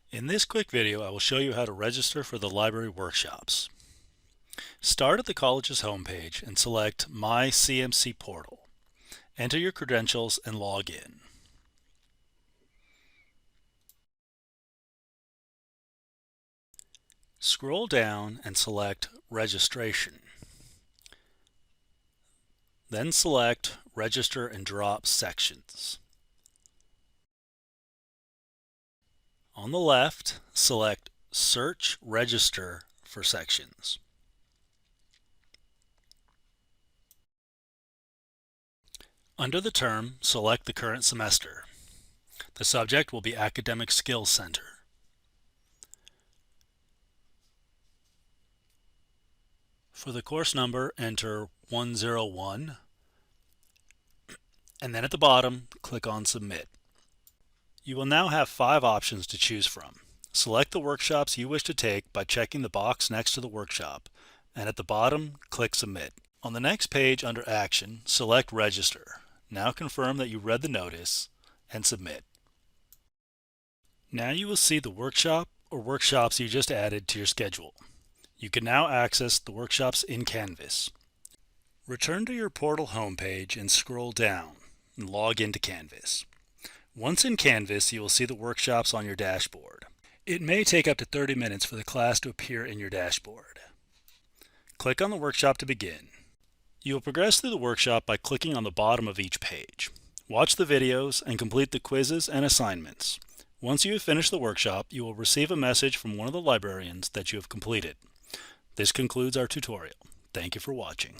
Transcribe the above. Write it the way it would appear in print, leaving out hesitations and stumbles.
In this quick video, I will show you how to register for the library workshops. Start at the college's homepage and select My CMC Portal. Enter your credentials and log in. Scroll down and select Registration. Then select Register and Drop Sections. On the left, select Search Register for sections. Under the term, select the current semester. The subject will be Academic Skills Center. For the course number, enter 101, and then at the bottom, click on Submit. You will now have 5 options to choose from. Select the workshops you wish to take by checking the box next to the workshop, and at the bottom, click Submit. On the next page under Action, select Register. Now confirm that you read the notice and submit. Now you will see the workshop or workshops you just added to your schedule. You can now access the workshops in Canvas. Return to your portal homepage and scroll down and log into Canvas. Once in Canvas, you will see the workshops on your dashboard. It may take up to 30 minutes for the class to appear in your dashboard. Click on the workshop to begin. You will progress through the workshop by clicking on the bottom of each page. Watch the videos and complete the quizzes and assignments. Once you have finished the workshop, you will receive a message from one of the librarians that you have completed. This concludes our tutorial. Thank you for watching.